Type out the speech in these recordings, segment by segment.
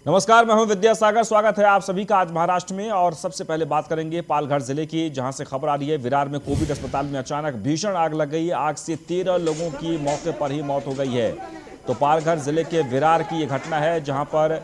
नमस्कार, मैं हूं विद्यासागर। स्वागत है आप सभी का आज महाराष्ट्र में। और सबसे पहले बात करेंगे पालघर जिले की, जहां से खबर आ रही है विरार में कोविड अस्पताल में अचानक भीषण आग लग गई। आग से 13 लोगों की मौके पर ही मौत हो गई है। तो पालघर जिले के विरार की ये घटना है, जहां पर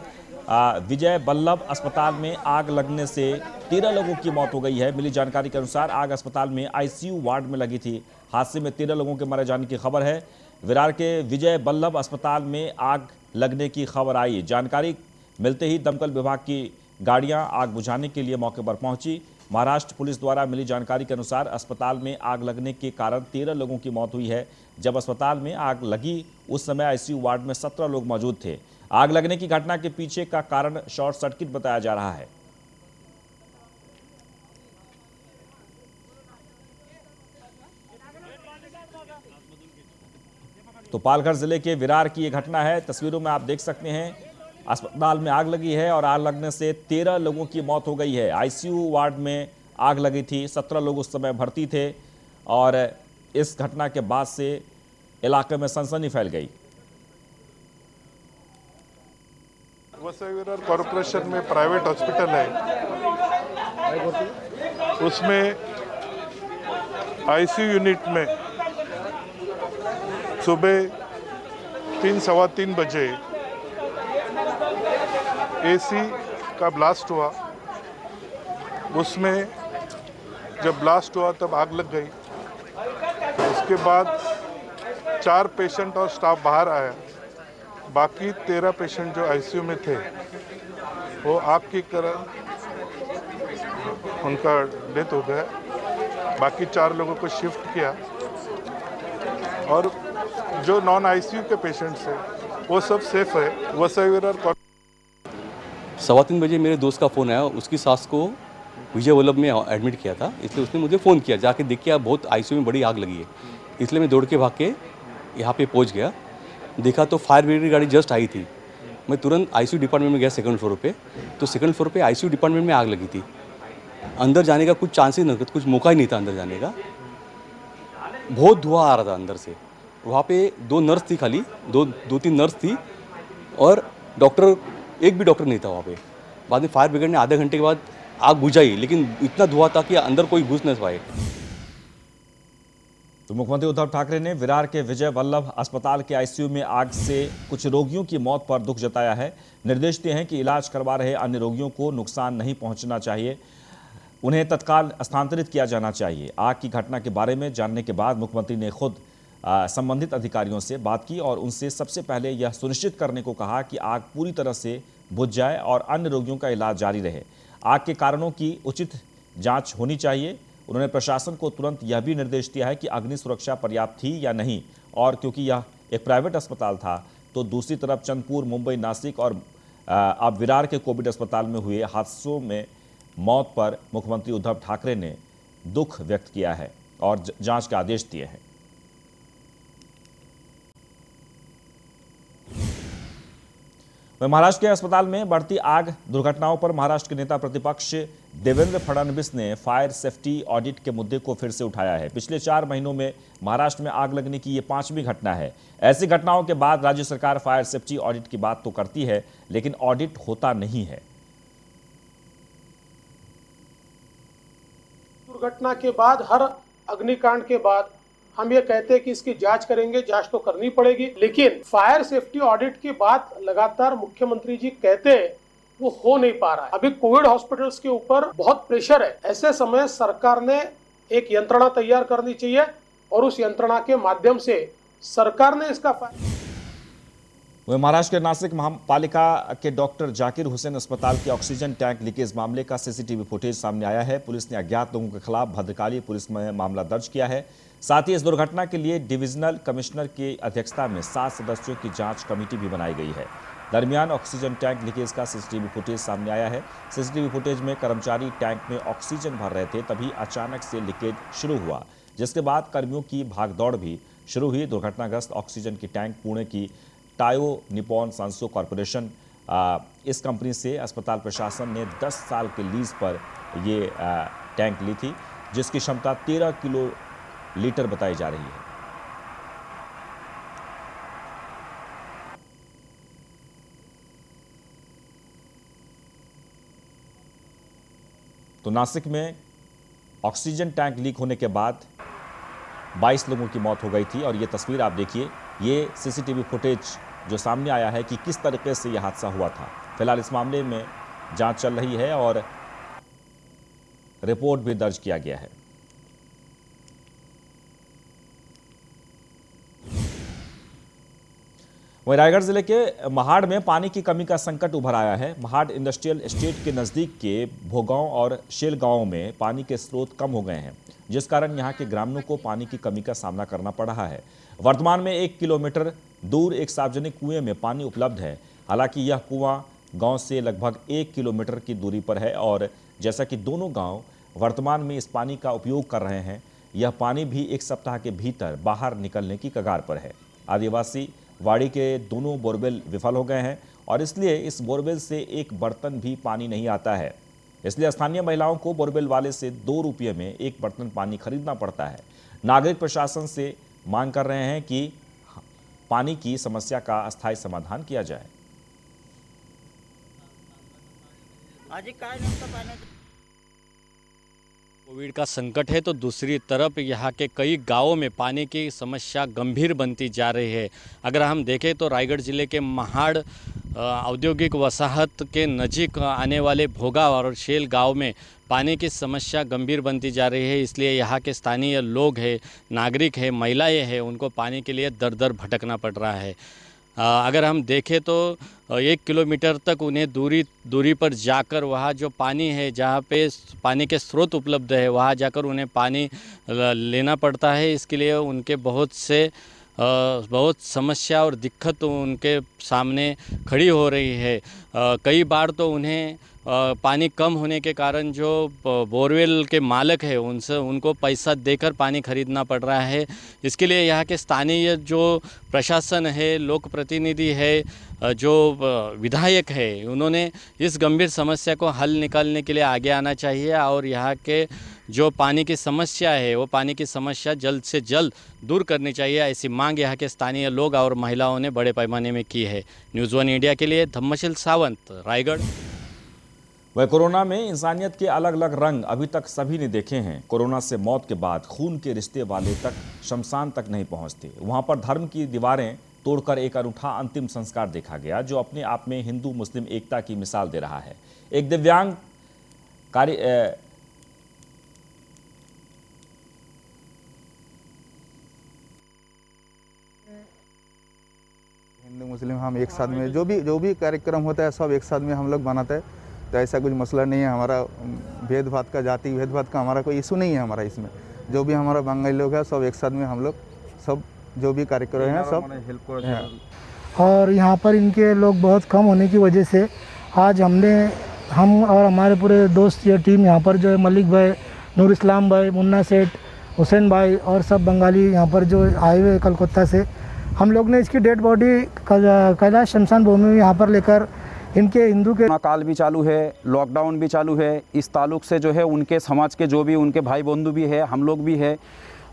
विजय वल्लभ अस्पताल में आग लगने से 13 लोगों की मौत हो गई है। मिली जानकारी के अनुसार आग अस्पताल में आईसीयू वार्ड में लगी थी। हादसे में 13 लोगों के मारे जाने की खबर है। विरार के विजय वल्लभ अस्पताल में आग लगने की खबर आई। जानकारी मिलते ही दमकल विभाग की गाड़ियां आग बुझाने के लिए मौके पर पहुंची। महाराष्ट्र पुलिस द्वारा मिली जानकारी के अनुसार अस्पताल में आग लगने के कारण 13 लोगों की मौत हुई है। जब अस्पताल में आग लगी उस समय आईसीयू वार्ड में 17 लोग मौजूद थे। आग लगने की घटना के पीछे का कारण शॉर्ट सर्किट बताया जा रहा है। तो पालघर जिले के विरार की यह घटना है। तस्वीरों में आप देख सकते हैं अस्पताल में आग लगी है और आग लगने से 13 लोगों की मौत हो गई है। आईसीयू वार्ड में आग लगी थी, 17 लोग उस समय भर्ती थे और इस घटना के बाद से इलाके में सनसनी फैल गई। वसई विरार कॉरपोरेशन में प्राइवेट हॉस्पिटल है, उसमें आईसीयू यूनिट में सुबह 3-3:15 बजे एसी का ब्लास्ट हुआ। उसमें जब ब्लास्ट हुआ तब आग लग गई। उसके बाद 4 पेशेंट और स्टाफ बाहर आया। बाकी 13 पेशेंट जो आईसीयू में थे वो आग की कारण उनका डेथ हो गया। बाकी 4 लोगों को शिफ्ट किया और जो नॉन आईसीयू के पेशेंट्स हैं वो सब सेफ है। वसई विरार 3:15 बजे मेरे दोस्त का फ़ोन आया। उसकी सास को विजय वल्लभ में एडमिट किया था, इसलिए उसने मुझे फ़ोन किया, जाके देख के बहुत आईसीयू में बड़ी आग लगी है। इसलिए मैं दौड़ के भाग के यहाँ पे पहुँच गया। देखा तो फायर ब्रिगेड की गाड़ी जस्ट आई थी। मैं तुरंत आईसीयू डिपार्टमेंट में गया सेकंड फ्लोर पे। तो सेकंड फ्लोर पे आईसीयू डिपार्टमेंट में आग लगी थी। अंदर जाने का कुछ चांस ही नहीं था, कुछ मौका ही नहीं था अंदर जाने का। बहुत धुआं आ रहा था अंदर से। वहाँ पे 2 नर्स थी, खाली 2-3 नर्स थी और डॉक्टर, एक भी डॉक्टर नहीं था वहाँ पे। बाद में फायर ब्रिगेड ने आधे घंटे के बाद आग बुझाई, लेकिन इतना धुआं था कि अंदर कोई घुस नहीं पाए। तो मुख्यमंत्री उद्धव ठाकरे ने विरार के विजय वल्लभ अस्पताल के आईसीयू में आग से कुछ रोगियों की मौत पर दुख जताया है। निर्देश दिए हैं कि इलाज करवा रहे अन्य रोगियों को नुकसान नहीं पहुंचना चाहिए, उन्हें तत्काल स्थानांतरित किया जाना चाहिए। आग की घटना के बारे में जानने के बाद मुख्यमंत्री ने खुद संबंधित अधिकारियों से बात की और उनसे सबसे पहले यह सुनिश्चित करने को कहा कि आग पूरी तरह से बुझ जाए और अन्य रोगियों का इलाज जारी रहे। आग के कारणों की उचित जांच होनी चाहिए। उन्होंने प्रशासन को तुरंत यह भी निर्देश दिया है कि अग्नि सुरक्षा पर्याप्त थी या नहीं, और क्योंकि यह एक प्राइवेट अस्पताल था तो दूसरी तरफ चंदपुर, मुंबई, नासिक और अब विरार के कोविड अस्पताल में हुए हादसों में मौत पर मुख्यमंत्री उद्धव ठाकरे ने दुख व्यक्त किया है और जांच के आदेश दिए हैं। महाराष्ट्र के अस्पताल में बढ़ती आग दुर्घटनाओं पर महाराष्ट्र के नेता प्रतिपक्ष देवेंद्र फडणवीस ने फायर सेफ्टी ऑडिट के मुद्दे को फिर से उठाया है। पिछले 4 महीनों में महाराष्ट्र में आग लगने की ये 5वीं घटना है। ऐसी घटनाओं के बाद राज्य सरकार फायर सेफ्टी ऑडिट की बात तो करती है, लेकिन ऑडिट होता नहीं है। दुर्घटना के बाद, हर अग्निकांड के बाद हम ये कहते हैं कि इसकी जांच करेंगे, जांच तो करनी पड़ेगी, लेकिन फायर सेफ्टी ऑडिट की बात लगातार मुख्यमंत्री जी कहते हैं वो हो नहीं पा रहा है। अभी कोविड हॉस्पिटल्स के ऊपर बहुत प्रेशर है। ऐसे समय सरकार ने एक यंत्रणा तैयार करनी चाहिए और उस यंत्रणा के माध्यम से सरकार ने इसका वह महाराष्ट्र के नासिक महापालिका के डॉक्टर जाकिर हुसैन अस्पताल के ऑक्सीजन टैंक लीकेज मामले का सीसीटीवी फुटेज सामने आया है। पुलिस ने अज्ञात लोगों के खिलाफ भद्रकाली पुलिस में मामला दर्ज किया है। साथ ही इस दुर्घटना के लिए डिविजनल कमिश्नर की अध्यक्षता में 7 सदस्यों की जांच कमेटी भी बनाई गई है। दरमियान ऑक्सीजन टैंक लीकेज का सीसीटीवी फुटेज सामने आया है। सीसीटीवी फुटेज में कर्मचारी टैंक में ऑक्सीजन भर रहे थे, तभी अचानक से लीकेज शुरू हुआ, जिसके बाद कर्मियों की भागदौड़ भी शुरू हुई। दुर्घटनाग्रस्त ऑक्सीजन की टैंक पुणे की टायो निपॉन सांसो कॉरपोरेशन, इस कंपनी से अस्पताल प्रशासन ने 10 साल के लीज पर ये टैंक ली थी, जिसकी क्षमता 13 किलो लीटर बताई जा रही है। तो नासिक में ऑक्सीजन टैंक लीक होने के बाद 22 लोगों की मौत हो गई थी। और ये तस्वीर आप देखिए, ये सीसीटीवी फुटेज जो सामने आया है कि किस तरीके से यह हादसा हुआ था। फिलहाल इस मामले में जांच चल रही है और रिपोर्ट भी दर्ज किया गया है। वहीं रायगढ़ जिले के महाड़ में पानी की कमी का संकट उभर आया है। महाड़ इंडस्ट्रियल एस्टेट के नजदीक के भोगांव और शेल गांवों में पानी के स्रोत कम हो गए हैं, जिस कारण यहां के ग्रामीणों को पानी की कमी का सामना करना पड़ रहा है। वर्तमान में 1 किलोमीटर दूर एक सार्वजनिक कुएं में पानी उपलब्ध है। हालांकि यह कुआं गांव से लगभग 1 किलोमीटर की दूरी पर है और जैसा कि दोनों गांव वर्तमान में इस पानी का उपयोग कर रहे हैं, यह पानी भी 1 सप्ताह के भीतर बाहर निकलने की कगार पर है। आदिवासी वाड़ी के दोनों बोरवेल विफल हो गए हैं और इसलिए इस बोरवेल से एक बर्तन भी पानी नहीं आता है। इसलिए स्थानीय महिलाओं को बोरवेल वाले से 2 रुपये में 1 बर्तन पानी खरीदना पड़ता है। नागरिक प्रशासन से मांग कर रहे हैं कि पानी की समस्या का अस्थायी समाधान किया जाए। कोविड का संकट है तो दूसरी तरफ यहाँ के कई गांवों में पानी की समस्या गंभीर बनती जा रही है। अगर हम देखें तो रायगढ़ जिले के महाड़ औद्योगिक वसाहत के नज़दीक आने वाले भोगा और शेल गांव में पानी की समस्या गंभीर बनती जा रही है। इसलिए यहाँ के स्थानीय लोग हैं, नागरिक हैं, महिलाएं हैं, उनको पानी के लिए दर दर भटकना पड़ रहा है। अगर हम देखें तो 1 किलोमीटर तक उन्हें दूरी पर जाकर वहाँ जो पानी है, जहाँ पे पानी के स्रोत उपलब्ध है, वहाँ जाकर उन्हें पानी लेना पड़ता है। इसके लिए उनके बहुत समस्या और दिक्कत उनके सामने खड़ी हो रही है। कई बार तो उन्हें पानी कम होने के कारण जो बोरवेल के मालिक है उनको पैसा देकर पानी खरीदना पड़ रहा है। इसके लिए यहाँ के स्थानीय जो प्रशासन है, लोक प्रतिनिधि है, जो विधायक है, उन्होंने इस गंभीर समस्या को हल निकालने के लिए आगे आना चाहिए और यहाँ के जो पानी की समस्या है वो पानी की समस्या जल्द से जल्द दूर करनी चाहिए। ऐसी मांग यहाँ के स्थानीय लोग और महिलाओं ने बड़े पैमाने में की है। न्यूज़ 1 इंडिया के लिए धम्मशील सावंत, रायगढ़। वह कोरोना में इंसानियत के अलग अलग रंग अभी तक सभी ने देखे हैं। कोरोना से मौत के बाद खून के रिश्ते वाले तक शमशान तक नहीं पहुंचते। वहां पर धर्म की दीवारें तोड़कर एक अनूठा अंतिम संस्कार देखा गया, जो अपने आप में हिंदू मुस्लिम एकता की मिसाल दे रहा है। एक दिव्यांग हिंदू मुस्लिम हम एक साथ में जो भी कार्यक्रम होता है सब एक साथ में हम लोग बनाते हैं। तो ऐसा कुछ मसला नहीं है। हमारा भेदभाव का, जाति भेदभाव का हमारा कोई इशू नहीं है। हमारा इसमें जो भी हमारा बंगाली लोग हैं सब एक साथ में हम लोग सब जो भी कार्यक्रम है सब हेल्प है। और यहाँ पर इनके लोग बहुत कम होने की वजह से आज हम और हमारे पूरे दोस्त या टीम यहाँ पर जो है मलिक भाई, नूर इस्लाम भाई, मुन्ना सेठ, हुसैन भाई और सब बंगाली यहाँ पर जो आए हुए कलकत्ता से, हम लोग ने इसकी डेड बॉडी कैलाश शमशान भूमि में यहाँ पर लेकर इनके हिंदू के काल भी चालू है, लॉकडाउन भी चालू है। इस ताल्लुक से जो है उनके समाज के जो भी उनके भाई बंधु भी है, हम लोग भी है।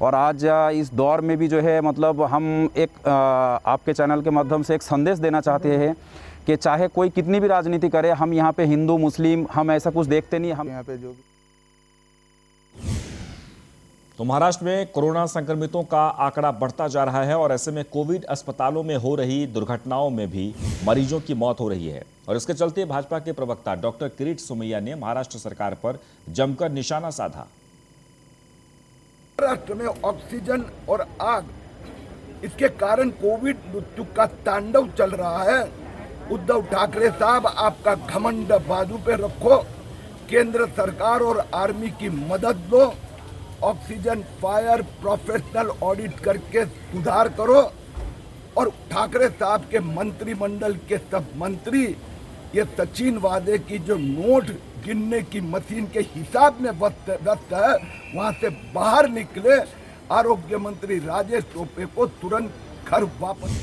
और आज इस दौर में भी जो है मतलब हम एक आपके चैनल के माध्यम से एक संदेश देना चाहते हैं कि चाहे कोई कितनी भी राजनीति करे, हम यहाँ पे हिंदू मुस्लिम हम ऐसा कुछ देखते नहीं। हम यहाँ पे जो तो महाराष्ट्र में कोरोना संक्रमितों का आंकड़ा बढ़ता जा रहा है और ऐसे में कोविड अस्पतालों में हो रही दुर्घटनाओं में भी मरीजों की मौत हो रही है। और इसके चलते भाजपा के प्रवक्ता डॉक्टर किरीट सोमैया ने महाराष्ट्र सरकार पर जमकर निशाना साधा। महाराष्ट्र में ऑक्सीजन और आग, इसके कारण कोविड मृत्यु का तांडव चल रहा है। उद्धव ठाकरे साहब, आपका घमंड बाजू पे रखो, केंद्र सरकार और आर्मी की मदद लो, ऑक्सीजन फायर प्रोफेशनल ऑडिट करके सुधार करो। और ठाकरे साहब के मंत्रिमंडल के सब मंत्री ये सचिन वादे की जो नोट गिनने की मशीन के हिसाब में व्यस्त है, वहां से बाहर निकले। आरोग्य मंत्री राजेश टोपे को तुरंत घर वापस।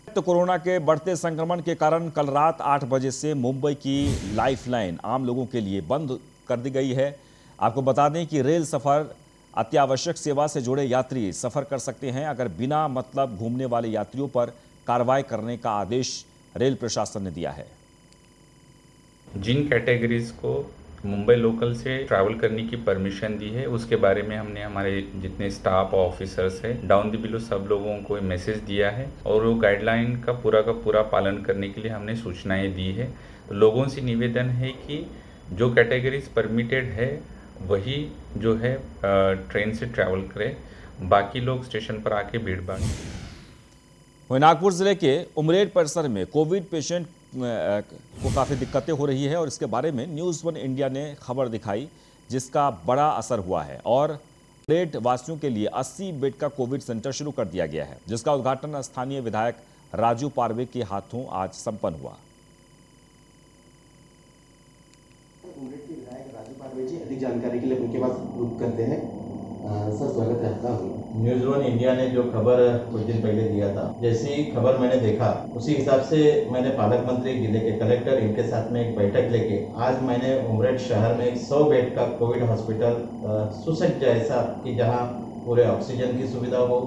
तो कोरोना के बढ़ते संक्रमण के कारण कल रात 8 बजे से मुंबई की लाइफलाइन आम लोगों के लिए बंद कर दी गई है। आपको बता दें कि रेल सफर अत्यावश्यक सेवा से जुड़े यात्री सफर कर सकते हैं। अगर बिना मतलब घूमने वाले यात्रियों पर कार्रवाई करने का आदेश रेल प्रशासन ने दिया है। जिन कैटेगरीज को मुंबई लोकल से ट्रैवल करने की परमिशन दी है। उसके बारे में हमने हमारे जितने स्टाफ ऑफिसर्स है डाउन द बिलो सब लोगों को मैसेज दिया है और वो गाइडलाइन का पूरा पालन करने के लिए हमने सूचनाएं दी है। तो लोगों से निवेदन है कि जो कैटेगरीज परमिटेड है वही जो है ट्रेन से ट्रैवल करें, बाकी लोग स्टेशन पर आके भीड़ भाड़। वहीं नागपुर जिले के उमरेड परिसर में कोविड पेशेंट को काफ़ी दिक्कतें हो रही है और इसके बारे में न्यूज़ 1 इंडिया ने खबर दिखाई, जिसका बड़ा असर हुआ है और उमरेड वासियों के लिए 80 बेड का कोविड सेंटर शुरू कर दिया गया है, जिसका उद्घाटन स्थानीय विधायक राजू पारवे के हाथों आज संपन्न हुआ। उमरेड के विधायक राजू पारवे जी अधिक जानकारी के लिए उनके पास रुक करते हैं। सर स्वागत है आपका। न्यूज़ 1 इंडिया ने जो खबर कुछ दिन पहले दिया था, जैसी खबर मैंने देखा उसी हिसाब से मैंने पालक मंत्री, जिले के कलेक्टर, इनके साथ में एक बैठक लेके आज मैंने उमरेड शहर में 100 बेड का कोविड हॉस्पिटल सुसज्ज ऐसा कि जहां पूरे ऑक्सीजन की सुविधा हो,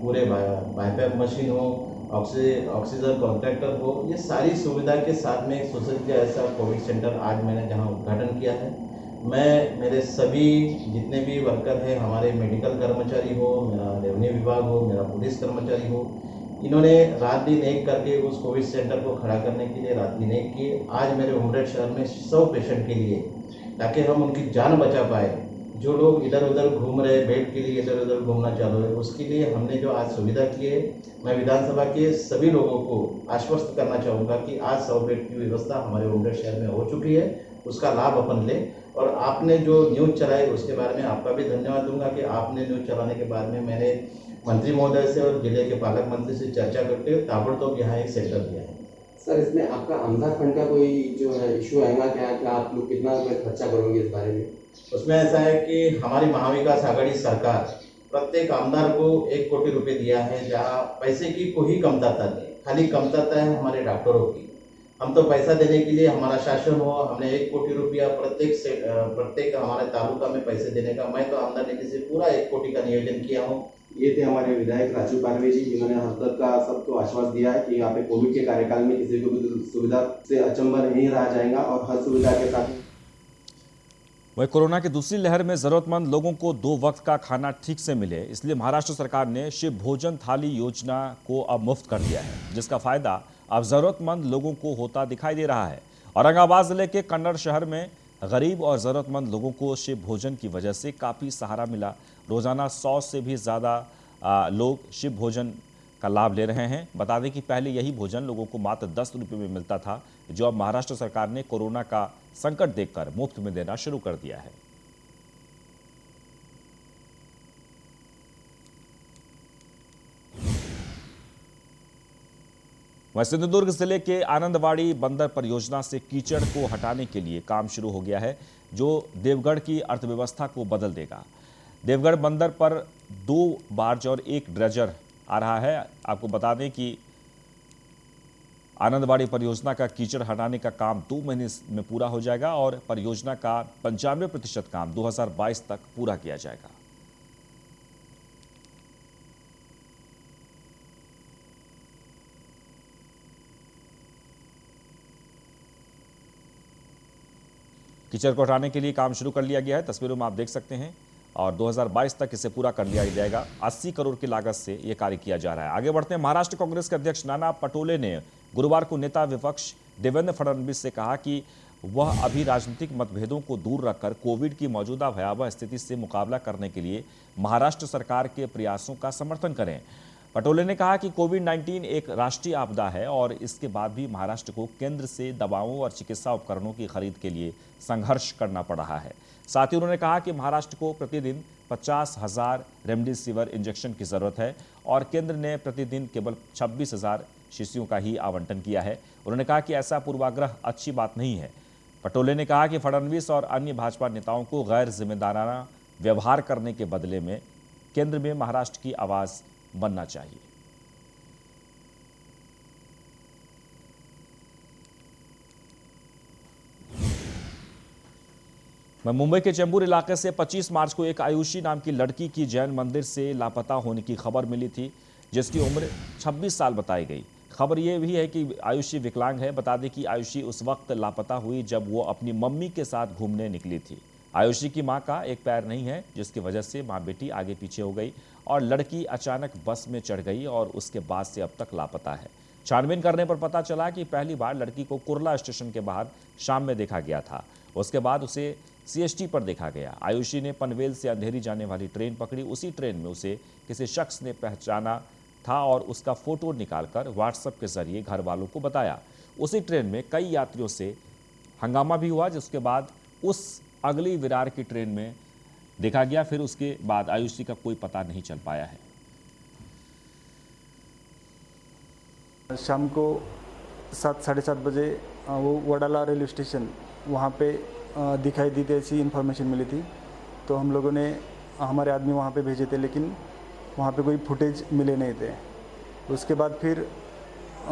पूरे बाईपैप मशीन हो, ऑक्सीजन कॉन्ट्रैक्टर हो, ये सारी सुविधा के साथ में एक सुसज्ज ऐसा कोविड सेंटर आज मैंने जहां उद्घाटन किया है। मैं मेरे सभी जितने भी वर्कर हैं, हमारे मेडिकल कर्मचारी हो, मेरा रेवेन्यू विभाग हो, मेरा पुलिस कर्मचारी हो, इन्होंने रात दिन एक करके उस कोविड सेंटर को खड़ा करने के लिए रात दिन एक किए। आज मेरे उमरेड शहर में 100 पेशेंट के लिए, ताकि हम उनकी जान बचा पाए। जो लोग इधर उधर घूम रहे, बेड के लिए इधर उधर घूमना चालू है, उसके लिए हमने जो आज सुविधा की है, मैं विधानसभा के सभी लोगों को आश्वस्त करना चाहूँगा कि आज 100 बेड की व्यवस्था हमारे उमरेड शहर में हो चुकी है, उसका लाभ अपन लें। और आपने जो न्यूज़ चलाई उसके बारे में आपका भी धन्यवाद दूंगा कि आपने न्यूज़ चलाने के बाद में मैंने मंत्री महोदय से और जिले के पालक मंत्री से चर्चा करते हुए ताबड़तोड़ यहाँ एक सेंटर दिया है। सर इसमें आपका आमदार फंड का कोई जो है इशू आएगा क्या आप लोग कितना खर्चा करोगे इस बारे में? उसमें ऐसा है कि हमारी महाविकास आघाड़ी सरकार प्रत्येक आमदार को 1 कोटी रुपये दिया है, जहाँ पैसे की कोई कमतरता नहीं, खाली कमतरता है हमारे डॉक्टरों की। हम तो पैसा देने के लिए हमारा शासन हो, हमने 1 कोटी रुपया प्रत्येक हमारे तालुका में पैसे देने का, मैं तो आमदार नीति से पूरा 1 कोटी का नियोजन किया हूँ। ये थे हमारे विधायक राजू पारवे जी, जिन्होंने हर तरह का सबको आश्वासन दिया है कि यहाँ पे कोविड के कार्यकाल में किसी को भी सुविधा से अचंभा नहीं रहा जाएगा और हर सुविधा के साथ। वहीं कोरोना की दूसरी लहर में जरूरतमंद लोगों को 2 वक्त का खाना ठीक से मिले, इसलिए महाराष्ट्र सरकार ने शिव भोजन थाली योजना को अब मुफ्त कर दिया है, जिसका फायदा अब जरूरतमंद लोगों को होता दिखाई दे रहा है। औरंगाबाद जिले के कन्नड़ शहर में गरीब और ज़रूरतमंद लोगों को शिव भोजन की वजह से काफ़ी सहारा मिला। रोज़ाना 100 से भी ज़्यादा लोग शिव भोजन का लाभ ले रहे हैं। बता दें कि पहले यही भोजन लोगों को मात्र 10 रुपये में मिलता था, जो अब महाराष्ट्र सरकार ने कोरोना का संकट देखकर मुफ्त में देना शुरू कर दिया है। वहीं सिंधुदुर्ग जिले के आनंदवाड़ी बंदर परियोजना से कीचड़ को हटाने के लिए काम शुरू हो गया है, जो देवगढ़ की अर्थव्यवस्था को बदल देगा। देवगढ़ बंदर पर 2 बार्ज और 1 ड्रेजर आ रहा है। आपको बता दें कि आनंदवाड़ी परियोजना का कीचड़ हटाने का काम 2 महीने में पूरा हो जाएगा और परियोजना का 95% काम 2022 तक पूरा किया जाएगा। कीचड़ को हटाने के लिए काम शुरू कर लिया गया है, तस्वीरों में आप देख सकते हैं, और 2022 तक इसे पूरा कर लिया जाएगा। 80 करोड़ की लागत से यह कार्य किया जा रहा है। आगे बढ़ते हैं। महाराष्ट्र कांग्रेस के अध्यक्ष नाना पटोले ने गुरुवार को नेता विपक्ष देवेंद्र फडणवीस से कहा कि वह अभी राजनीतिक मतभेदों को दूर रखकर कोविड की मौजूदा भयावह स्थिति से मुकाबला करने के लिए महाराष्ट्र सरकार के प्रयासों का समर्थन करें। पटोले ने कहा कि कोविड-19 एक राष्ट्रीय आपदा है और इसके बाद भी महाराष्ट्र को केंद्र से दवाओं और चिकित्सा उपकरणों की खरीद के लिए संघर्ष करना पड़ रहा है। साथ ही उन्होंने कहा कि महाराष्ट्र को प्रतिदिन 50,000 रेमडेसिविर इंजेक्शन की जरूरत है और केंद्र ने प्रतिदिन केवल 26,000 शीशियों का ही आवंटन किया है। उन्होंने कहा कि ऐसा पूर्वाग्रह अच्छी बात नहीं है। पटोले ने कहा कि फडणवीस और अन्य भाजपा नेताओं को गैर जिम्मेदाराना व्यवहार करने के बदले में केंद्र में महाराष्ट्र की आवाज बनना चाहिए। मुंबई के चेंबूर इलाके से 25 मार्च को एक आयुषी नाम की लड़की की जैन मंदिर से लापता होने की खबर मिली थी, जिसकी उम्र 26 साल बताई गई। खबर ये भी है कि आयुषी विकलांग है। बता दें कि आयुषी उस वक्त लापता हुई जब वो अपनी मम्मी के साथ घूमने निकली थी। आयुषी की मां का एक पैर नहीं है, जिसकी वजह से मां बेटी आगे पीछे हो गई और लड़की अचानक बस में चढ़ गई और उसके बाद से अब तक लापता है। छानबीन करने पर पता चला कि पहली बार लड़की को कुर्ला स्टेशन के बाहर शाम में देखा गया था। उसके बाद उसे CST पर देखा गया। आयुषी ने पनवेल से अंधेरी जाने वाली ट्रेन पकड़ी। उसी ट्रेन में उसे किसी शख्स ने पहचाना था और उसका फोटो निकालकर व्हाट्सएप के जरिए घर वालों को बताया। उसी ट्रेन में कई यात्रियों से हंगामा भी हुआ, जिसके बाद उस अगली विरार की ट्रेन में देखा गया। फिर उसके बाद आयुषी का कोई पता नहीं चल पाया है। शाम को 7 साढ़े 7 बजे वो वडाला रेलवे स्टेशन वहाँ पे दिखाई दी थी, ऐसी इन्फॉर्मेशन मिली थी। तो हम लोगों ने हमारे आदमी वहाँ पे भेजे थे, लेकिन वहाँ पे कोई फुटेज मिले नहीं थे। उसके बाद फिर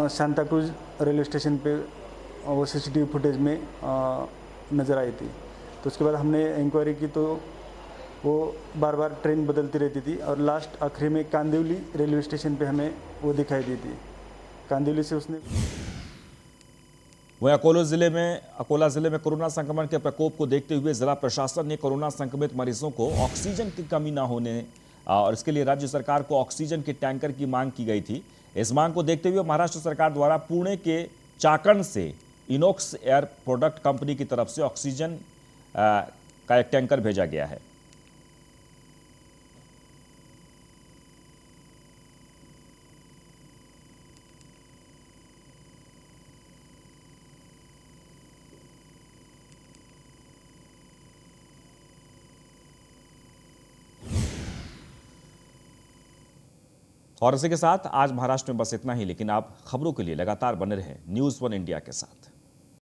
सांता क्रूज रेलवे स्टेशन पे वो CCTV फुटेज में नज़र आई थी। तो उसके बाद हमने इंक्वायरी की तो वो बार बार ट्रेन बदलती रहती थी और लास्ट आखिरी में कांदिवली रेलवे स्टेशन पे हमें वो दिखाई दी थी। कांदिवली से उसने वहीं अकोला जिले में कोरोना संक्रमण के प्रकोप को देखते हुए जिला प्रशासन ने कोरोना संक्रमित मरीजों को ऑक्सीजन की कमी न होने और इसके लिए राज्य सरकार को ऑक्सीजन के टैंकर की मांग की गई थी। इस मांग को देखते हुए महाराष्ट्र सरकार द्वारा पुणे के चाकण से इनोक्स एयर प्रोडक्ट कंपनी की तरफ से ऑक्सीजन का एक टैंकर भेजा गया है। और इसी के साथ आज महाराष्ट्र में बस इतना ही, लेकिन आप खबरों के लिए लगातार बने रहें न्यूज़ 1 इंडिया के साथ।